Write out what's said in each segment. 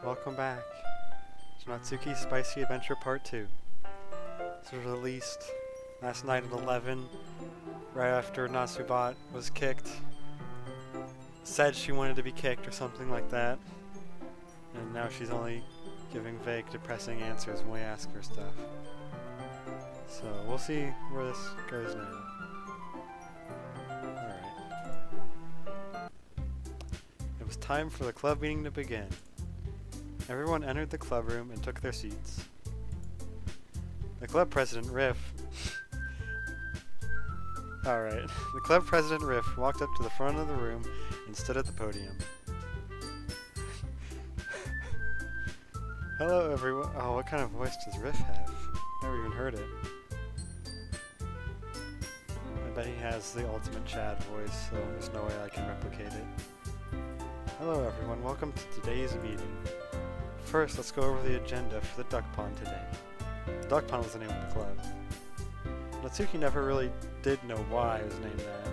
Welcome back to Natsuki's Spicy Adventure Part 2. This was released last night at 11, right after Natsubat was kicked. Said she wanted to be kicked or something like that. And now she's only giving vague, depressing answers when we ask her stuff. So we'll see where this goes now. Alright. It was time for the club meeting to begin. Everyone entered the club room and took their seats. The club president, Riff... Alright. The club president, Riff, walked up to the front of the room and stood at the podium. Hello, everyone. Oh, what kind of voice does Riff have? Never even heard it. I bet he has the ultimate Chad voice, so there's no way I can replicate it. Hello, everyone. Welcome to today's meeting. First, let's go over the agenda for the duck pond today. The duck pond was the name of the club. Natsuki never really did know why it was named that.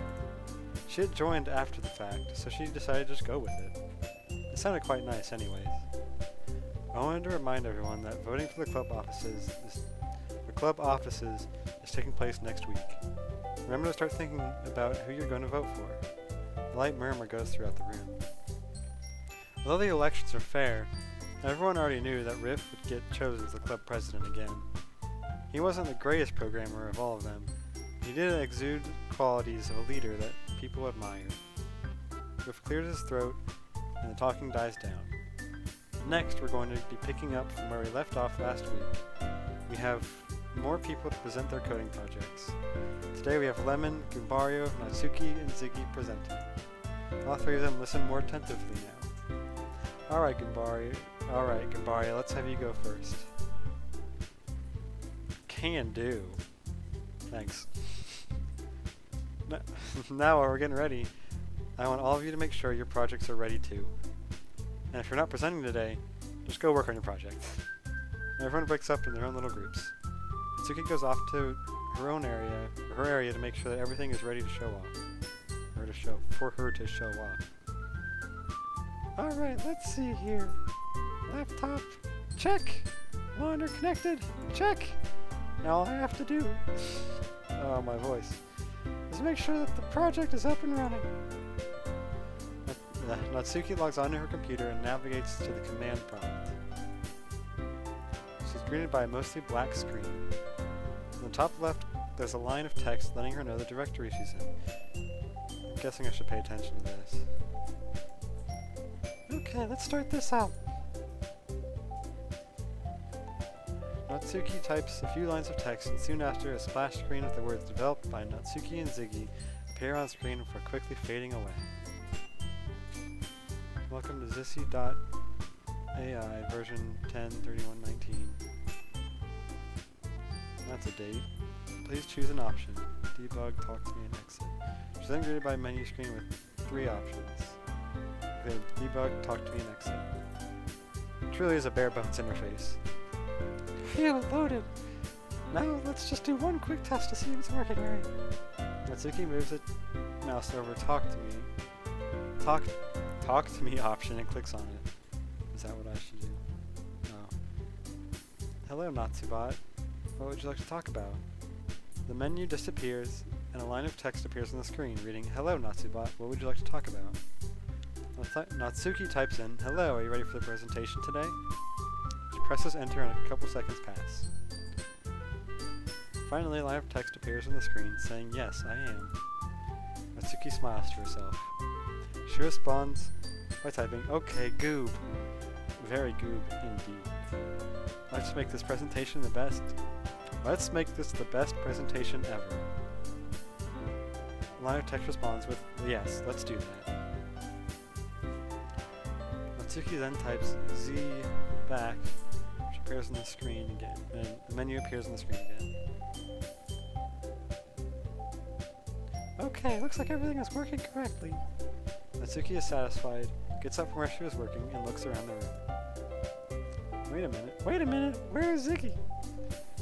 She had joined after the fact, so she decided to just go with it. It sounded quite nice anyways. I wanted to remind everyone that voting for the club offices is taking place next week. Remember to start thinking about who you're going to vote for. A light murmur goes throughout the room. Although the elections are fair, everyone already knew that Riff would get chosen as the club president again. He wasn't the greatest programmer of all of them. He did exude qualities of a leader that people admired. Riff clears his throat, and the talking dies down. Next, we're going to be picking up from where we left off last week. We have more people to present their coding projects. Today we have Lemon, Gumbario, Natsuki, and Ziggy presenting. All three of them listen more attentively now. Alright, Gumbario, let's have you go first. Can do. Thanks. Now while we're getting ready, I want all of you to make sure your projects are ready too. And if you're not presenting today, just go work on your project. And everyone breaks up in their own little groups. Natsuki goes off to her area to make sure that everything is ready to show off. For her to show off. Alright, let's see here. Laptop, check. Monitor connected, check. Now all I have to do, oh my voice, is make sure that the project is up and running. Natsuki logs onto her computer and navigates to the command prompt. She's greeted by a mostly black screen. In the top left, there's a line of text letting her know the directory she's in. I'm guessing I should pay attention to this. Okay, let's start this out. Natsuki types a few lines of text, and soon after, a splash screen with the words developed by Natsuki and Ziggy appear on screen before quickly fading away. Welcome to Zissy.ai version 10.31.19. That's a date. Please choose an option. Debug, talk to me, and exit. She's then greeted by a menu screen with 3 options. Okay, debug, talk to me, and exit. It truly is a bare bones interface. Phew, it loaded! Now let's just do one quick test to see if it's working right. Natsuki moves the mouse over Talk to me option and clicks on it. Is that what I should do? No. Hello, Natsubat. What would you like to talk about? The menu disappears and a line of text appears on the screen reading, Hello, Natsubat. What would you like to talk about? Natsuki types in, Hello, are you ready for the presentation today? She presses enter and a couple seconds pass. Finally, a line of text appears on the screen saying, Yes, I am. Natsuki smiles to herself. She responds by typing, Okay, goob. Very goob indeed. Let's make this presentation the best. Let's make this the best presentation ever. A line of text responds with, Yes, let's do that. Natsuki then types Z back, which appears on the screen again, and the menu appears on the screen again. Okay, looks like everything is working correctly. Natsuki is satisfied, gets up from where she was working, and looks around the room. Wait a minute, where is Ziggy?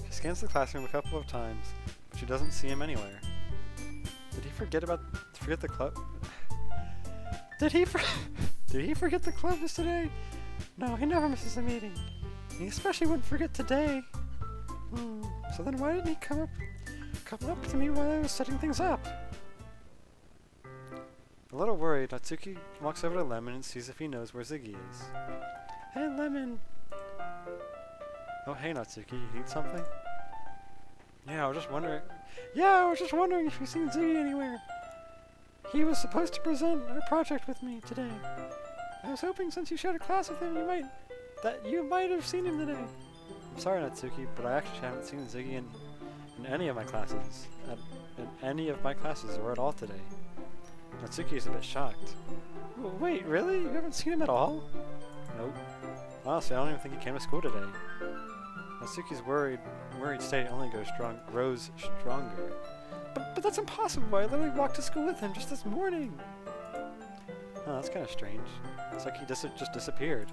She scans the classroom a couple of times, but she doesn't see him anywhere. Did he forget the club? Did he forget the club is today? No, he never misses a meeting. He especially wouldn't forget today. So then why didn't he come up to me while I was setting things up? A little worried, Natsuki walks over to Lemon and sees if he knows where Ziggy is. Hey, Lemon! Oh, hey, Natsuki, you need something? Yeah, I was just wondering if you've seen Ziggy anywhere. He was supposed to present a project with me today. I was hoping since you shared a class with him, you might have seen him today. I'm sorry, Natsuki, but I actually haven't seen Ziggy in any of my classes. Or at all today. Natsuki is a bit shocked. Wait, really? You haven't seen him at all? Nope. Honestly, I don't even think he came to school today. Natsuki's worried state only grows stronger. But that's impossible. I literally walked to school with him just this morning. Oh, that's kind of strange. It's like he just disappeared.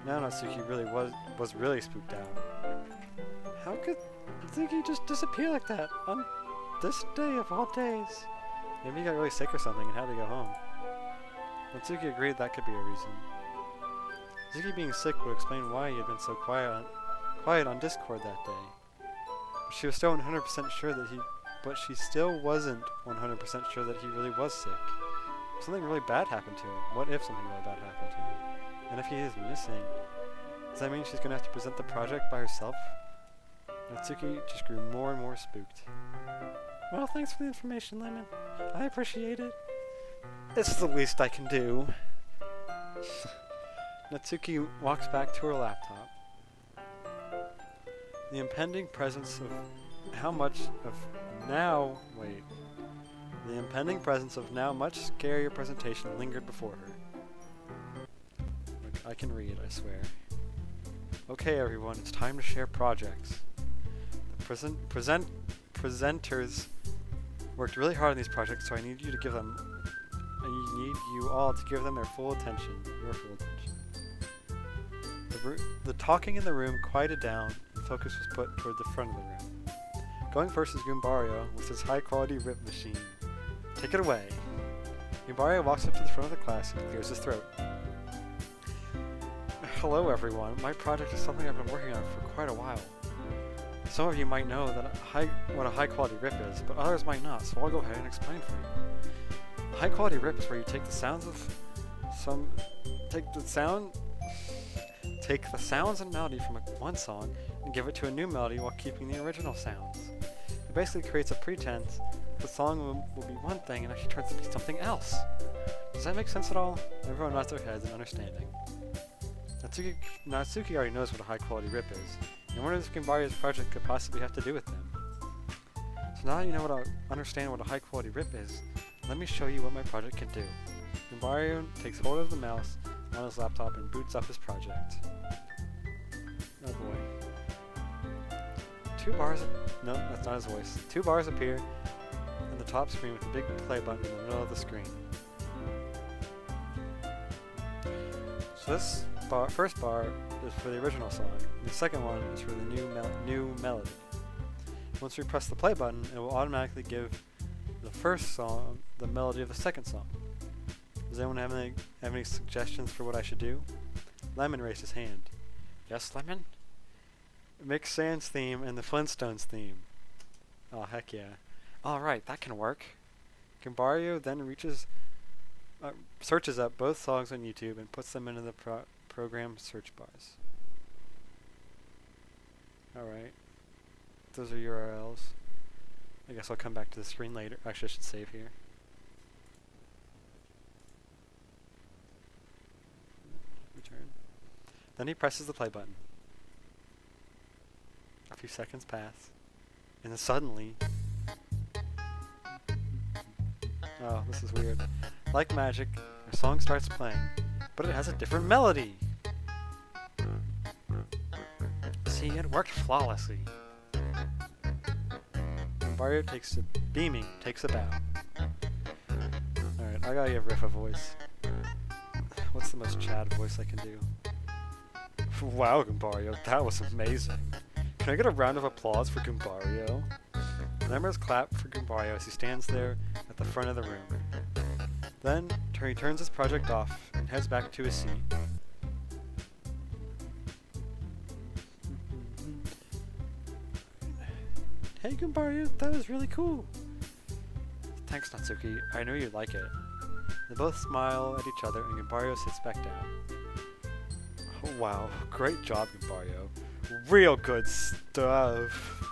Now Natsuki really was really spooked out. How could Ziggy just disappear like that on this day of all days? Maybe he got really sick or something and had to go home. Natsuki agreed that could be a reason. Ziggy being sick would explain why he had been so quiet on Discord that day. But she was still 100% sure that she still wasn't 100% sure that he really was sick. Something really bad happened to him. What if something really bad happened to him? And if he is missing, does that mean she's gonna have to present the project by herself? Natsuki just grew more and more spooked. Well, thanks for the information, Lemon. I appreciate it. It's the least I can do. Natsuki walks back to her laptop. The impending presence of now much scarier presentation lingered before her. I can read, I swear. Okay, everyone, it's time to share projects. The presenters worked really hard on these projects, so I need you all to give them their full attention. Your full attention. The talking in the room quieted down, and focus was put toward the front of the room. Going first is Goombario with his high-quality rip machine. Take it away. Goombario walks up to the front of the class and clears his throat. Hello, everyone. My project is something I've been working on for quite a while. Some of you might know what a high-quality rip is, but others might not, so I'll go ahead and explain for you. A high-quality rip is where you take the sounds and melody from one song and give it to a new melody while keeping the original sounds. It basically creates a pretense the song will be one thing and actually turns to be something else. Does that make sense at all? Everyone nods their heads in understanding. Natsuki already knows what a high-quality rip is, and wonders if Gimbario's project could possibly have to do with them. So now that you understand what a high-quality rip is, let me show you what my project can do. Gimbario takes hold of the mouse on his laptop and boots up his project. Oh boy. No, that's not his voice. 2 bars appear on the top screen with a big play button in the middle of the screen. So this first bar is for the original song, and the second one is for the new melody. Once we press the play button, it will automatically give the first song the melody of the second song. Does anyone have any suggestions for what I should do? Lemon raised his hand. Yes, Lemon? Mix Sand's theme and the Flintstones theme. Oh, heck yeah. Alright, that can work. Gimbario then searches up both songs on YouTube and puts them into the program search bars. Alright. Those are URLs. I guess I'll come back to the screen later. Actually, I should save here. Return. Then he presses the play button. A few seconds pass. And then suddenly... Oh, this is weird. Like magic, a song starts playing, but it has a different melody. See, it worked flawlessly. Mario takes a bow. Alright, I gotta give Riff a voice. What's the most Chad voice I can do? Wow, Goombario, that was amazing. Can I get a round of applause for Goombario? Members clap for Goombario as he stands there at the front of the room. Then he turns his project off and and heads back to his seat. Hey Gumbario, that was really cool. Thanks Natsuki, I knew you'd like it. They both smile at each other and Gumbario sits back down. Oh wow, great job Gumbario. Real good stuff.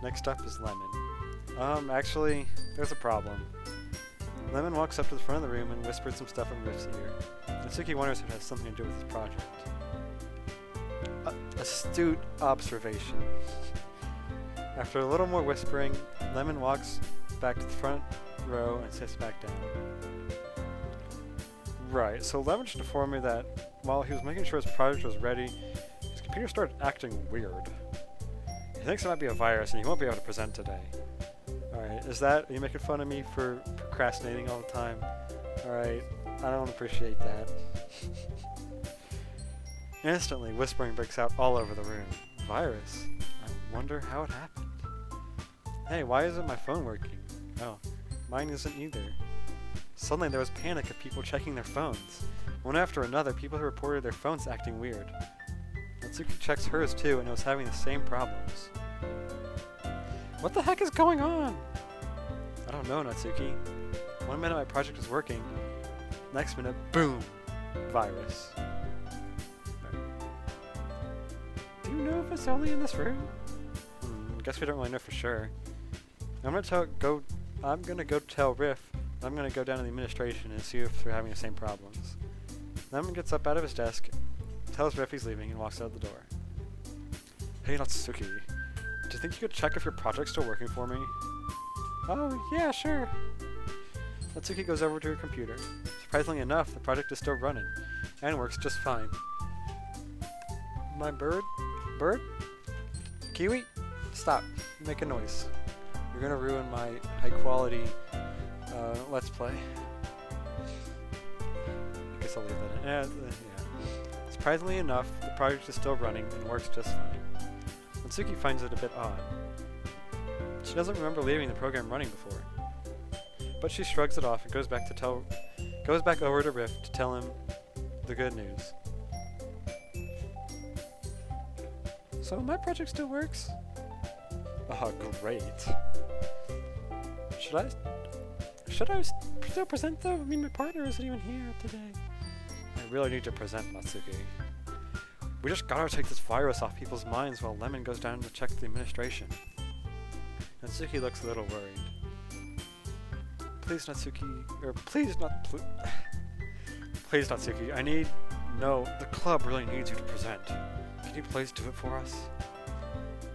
Next up is Lemon. Actually, there's a problem. Lemon walks up to the front of the room and whispers some stuff in Riff's ear. Natsuki wonders if it has something to do with his project. Astute observation. After a little more whispering, Lemon walks back to the front row and sits back down. Right, so Lemon should inform me that while he was making sure his project was ready, his computer started acting weird. He thinks it might be a virus and he won't be able to present today. Alright, are you making fun of me for procrastinating all the time? Alright, I don't appreciate that. Instantly, whispering breaks out all over the room. Virus? I wonder how it happened. Hey, why isn't my phone working? Oh, mine isn't either. Suddenly there was panic of people checking their phones. One after another, people reported their phones acting weird. Natsuki checks hers too and was having the same problems. What the heck is going on? I don't know, Natsuki. One minute my project is working, next minute, boom! Virus. Do you know if it's only in this room? Guess we don't really know for sure. I'm gonna go tell Riff. I'm gonna go down to the administration and see if they're having the same problems. Lemon gets up out of his desk, tells Riff he's leaving, and walks out the door. Hey Natsuki, do you think you could check if your project's still working for me? Oh, yeah, sure. Natsuki goes over to her computer. Surprisingly enough, the project is still running, and works just fine. My bird? Bird? Kiwi? Stop. Make a noise. You're gonna ruin my high quality let's play. I guess I'll leave that in. Yeah. Surprisingly enough, the project is still running and works just fine. Natsuki finds it a bit odd. She doesn't remember leaving the program running before. But she shrugs it off and goes back over to Riff to tell him the good news. So my project still works? Oh, great. Should I still present though? I mean, my partner isn't even here today. I really need to present, Natsuki. We just gotta take this virus off people's minds while Lemon goes down to check the administration. Natsuki looks a little worried. Please, Natsuki, please Natsuki, the club really needs you to present. Can you please do it for us?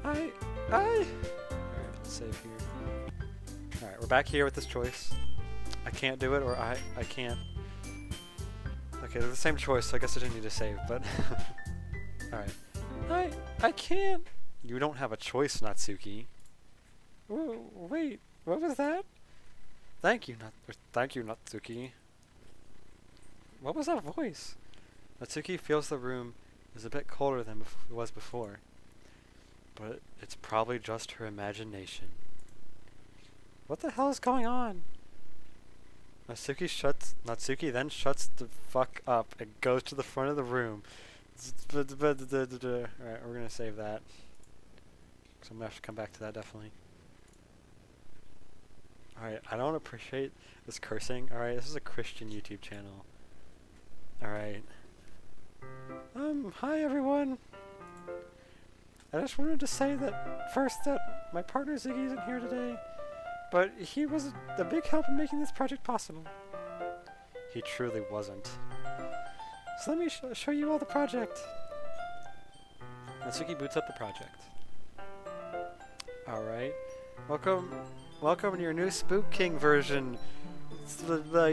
Alright, let's save here. Alright, we're back here with this choice. I can't do it, or I can't. Okay, they're the same choice, so I guess I didn't need to save, but... Alright. I can't! You don't have a choice, Natsuki. Ooh, wait, what was that? Thank you, Natsuki. What was that voice? Natsuki feels the room is a bit colder than it was before. But it's probably just her imagination. What the hell is going on? Natsuki then shuts the fuck up and goes to the front of the room. Alright, we're gonna save that. So I'm gonna have to come back to that definitely. Alright, I don't appreciate this cursing. Alright, this is a Christian YouTube channel. Alright. Hi everyone! I just wanted to say that first that my partner Ziggy isn't here today, but he was a big help in making this project possible. He truly wasn't. So let me show you all the project. Natsuki boots up the project. Alright. Welcome to your new Spook King version.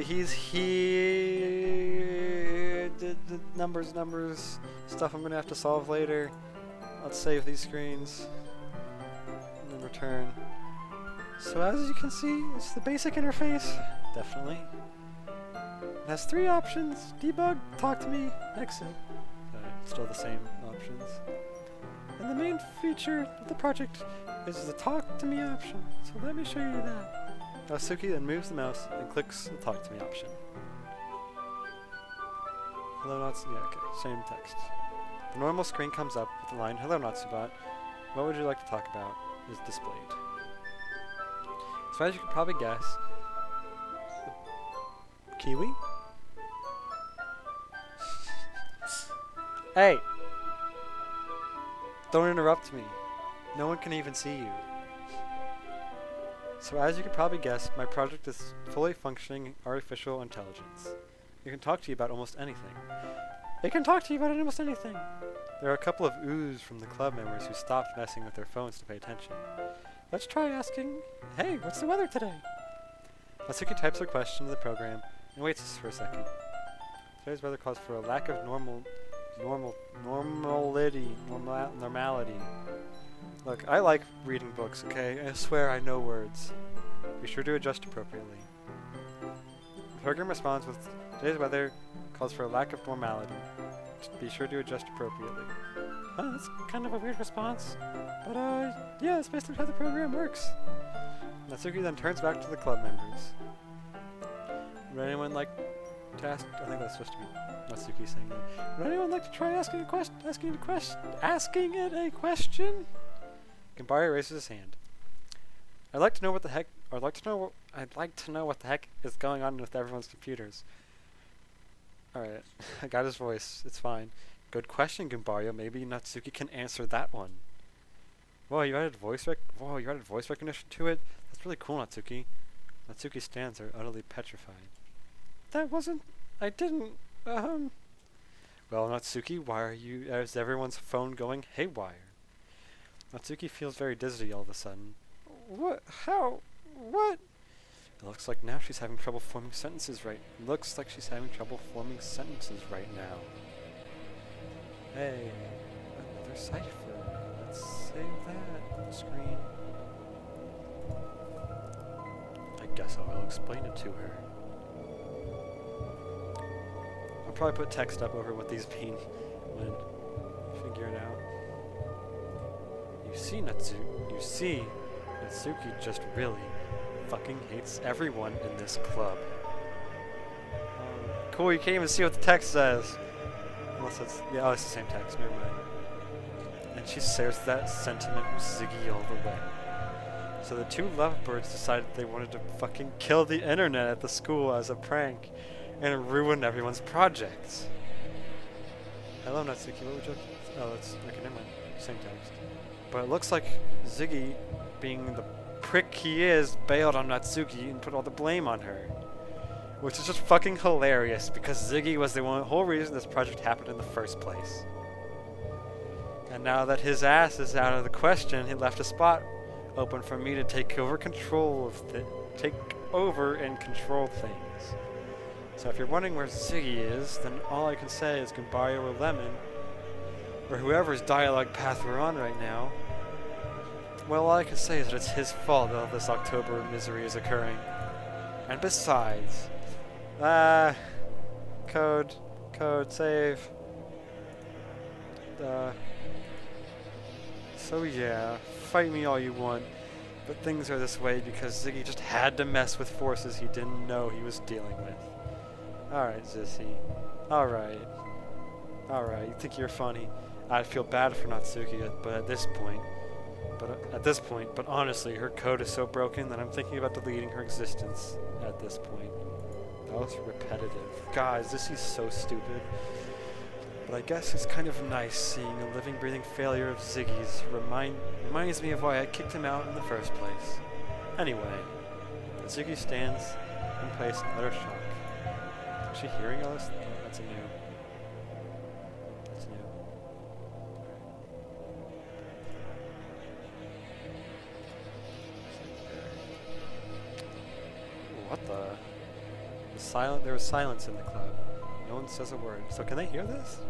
He's here. Numbers. Stuff I'm gonna have to solve later. Let's save these screens. And then return. So as you can see, it's the basic interface. Definitely. It has 3 options. Debug, talk to me, exit. Still the same options. And the main feature of the project is the talk to me option. So let me show you that. Natsuki then moves the mouse and clicks the talk to me option. Hello Natsu. Yeah, okay. Same text. The normal screen comes up with the line, "Hello Natsubot. What would you like to talk about?" is displayed. As far as you can probably guess, Kiwi? Hey! Don't interrupt me. No one can even see you. So as you can probably guess, my project is fully functioning artificial intelligence. It can talk to you about almost anything. It can talk to you about almost anything. There are a couple of oohs from the club members who stopped messing with their phones to pay attention. Let's try asking, "Hey, what's the weather today?" Natsuki types her question into the program and waits for a second. Today's weather calls for a lack of normality. Look, I like reading books, okay? I swear I know words. Be sure to adjust appropriately. The program responds with, "Today's weather calls for a lack of normality. Be sure to adjust appropriately." That's kind of a weird response. But, yeah, that's basically how the program works. Natsuki then turns back to the club members. Would anyone like to ask? I think that's supposed to be Natsuki saying that. Would anyone like to try asking it a question? Gambari raises his hand. I'd like to know what the heck is going on with everyone's computers. Alright, I got his voice. It's fine. Good question, Gimbario. Maybe Natsuki can answer that one. Whoa, you added voice recognition to it? That's really cool, Natsuki. Natsuki stands there, utterly petrified. I didn't, Well, Natsuki, is everyone's phone going haywire? Natsuki feels very dizzy all of a sudden. What? How? What? It looks like now she's having trouble forming sentences right now. Hey, another cipher. Let's save that on the screen. I guess I will explain it to her. I'll probably put text up over what these mean when I figure it out. You see, Natsuki just really fucking hates everyone in this club. Cool, you can't even see what the text says. Unless it's, yeah, it's the same text, never mind. And she shares that sentiment with Ziggy all the way. So the two lovebirds decided they wanted to fucking kill the internet at the school as a prank and ruin everyone's projects. Hello, Natsuki, what would you... Oh, that's... Okay, never mind. Same text. But it looks like Ziggy, being the prick he is, bailed on Natsuki and put all the blame on her. Which is just fucking hilarious, because Ziggy was the whole reason this project happened in the first place. And now that his ass is out of the question, he left a spot open for me to take over and control things. So if you're wondering where Ziggy is, then all I can say is Gimbario or Lemon, or whoever's dialogue path we're on right now, well, all I can say is that it's his fault that all this October misery is occurring. And besides, code, save. So yeah, fight me all you want, but things are this way because Ziggy just had to mess with forces he didn't know he was dealing with. Alright, Zissy. Alright, you think you're funny. I'd feel bad for Natsuki, but honestly, her code is so broken that I'm thinking about deleting her existence at this point. That was repetitive. Guys, Zissy's so stupid. But I guess it's kind of nice seeing a living, breathing failure of Ziggy's reminds me of why I kicked him out in the first place. Anyway, Ziggy stands in place in utter shock. Is she hearing all this? Oh, that's new. What the? There was silence in the club. No one says a word. So can they hear this?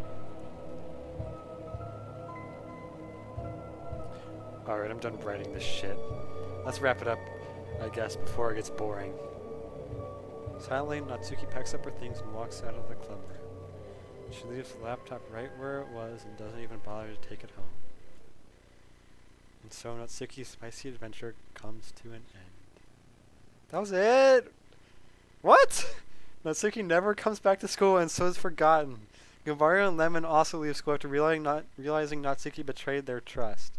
Alright, I'm done writing this shit. Let's wrap it up, I guess, before it gets boring. Silently, Natsuki packs up her things and walks out of the club room. She leaves the laptop right where it was and doesn't even bother to take it home. And so Natsuki's spicy adventure comes to an end. That was it! What? Natsuki never comes back to school and so is forgotten. Gumbario and Lemon also leave school after realizing Natsuki betrayed their trust.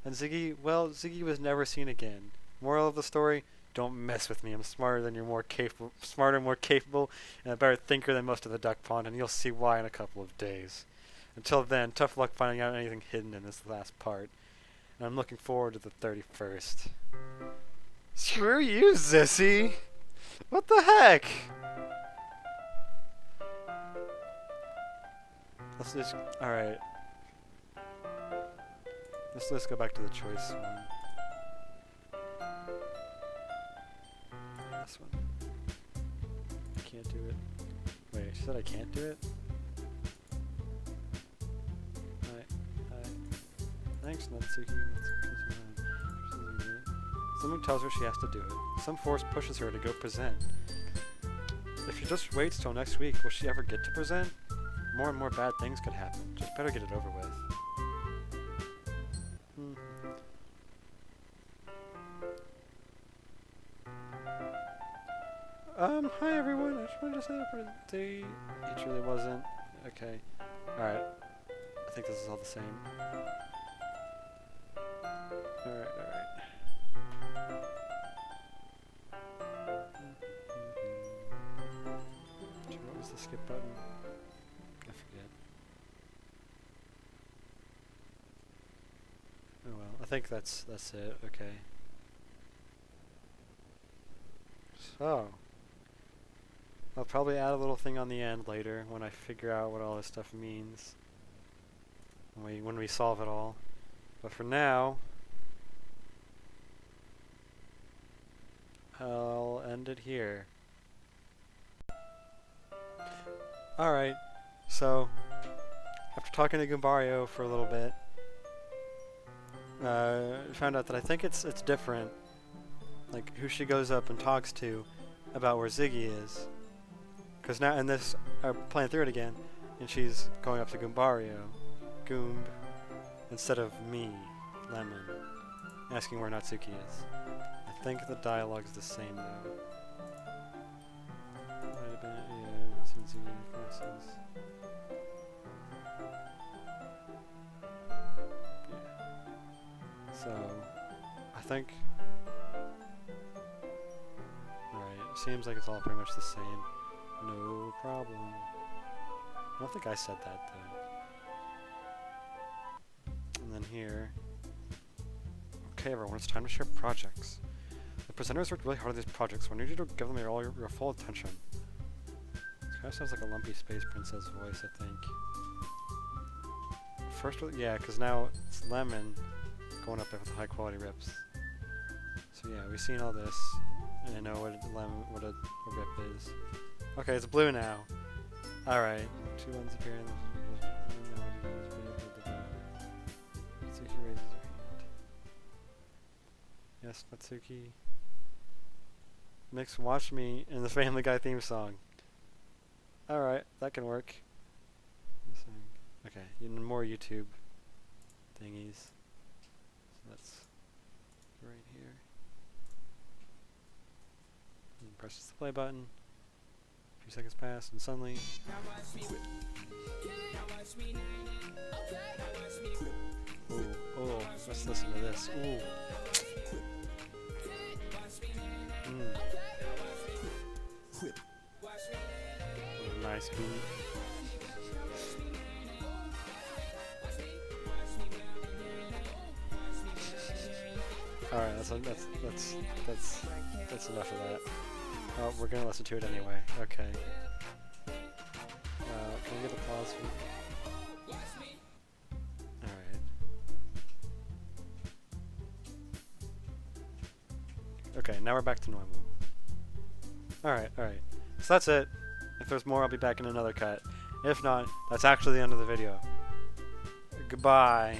And Ziggy, well, Ziggy was never seen again. Moral of the story, don't mess with me. I'm smarter, more capable, and a better thinker than most of the duck pond, and you'll see why in a couple of days. Until then, tough luck finding out anything hidden in this last part. And I'm looking forward to the 31st. Screw you, Zissy! What the heck? Let's just... Alright. Let's go back to the choice one. This one. I can't do it. Wait, she said I can't do it? Hi. Thanks, Natsuki. Something tells her she has to do it. Some force pushes her to go present. If she just waits till next week, will she ever get to present? More and more bad things could happen. Just better get it over with. Hi everyone, I just wanted to say a birthday. It really wasn't. Okay. Alright. I think this is all the same. Alright. What was the skip button? I forget. Oh well, I think that's it. Okay. So, I'll probably add a little thing on the end later when I figure out what all this stuff means. When we solve it all. But for now, I'll end it here. Alright, so after talking to Gumbario for a little bit, found out that I think it's different, like who she goes up and talks to about where Ziggy is. Because now in this, playing through it again, and she's going up to Gumbario, Goomb, instead of me, Lemon, asking where Natsuki is. I think the dialogue's the same though. Might have been, yeah, since Ziggy in classes. Yeah. So, I think... Alright, it seems like it's all pretty much the same. No problem. I don't think I said that though. And then here. Okay everyone, it's time to share projects. The presenters worked really hard on these projects, so I need you to give them all your full attention. This kind of sounds like a lumpy space princess voice, I think. First, yeah, because now it's Lemon going up there with the high quality rips. So yeah, we've seen all this, and I know what a rip is. Okay, it's blue now. Alright. 2 ones appear in the... Natsuki raises her hand. Yes, Natsuki. Mix Watch Me in the Family Guy theme song. Alright, that can work. Okay, more YouTube thingies. So that's right here. And press the play button. A few seconds pass, and suddenly... Ooh, oh, let's listen to this. Ooh. What a nice beat. Alright, that's enough of that. Oh, we're gonna listen to it anyway. Okay. Can we get applause for... Alright. Okay, now we're back to normal. Alright. So that's it. If there's more, I'll be back in another cut. If not, that's actually the end of the video. Goodbye.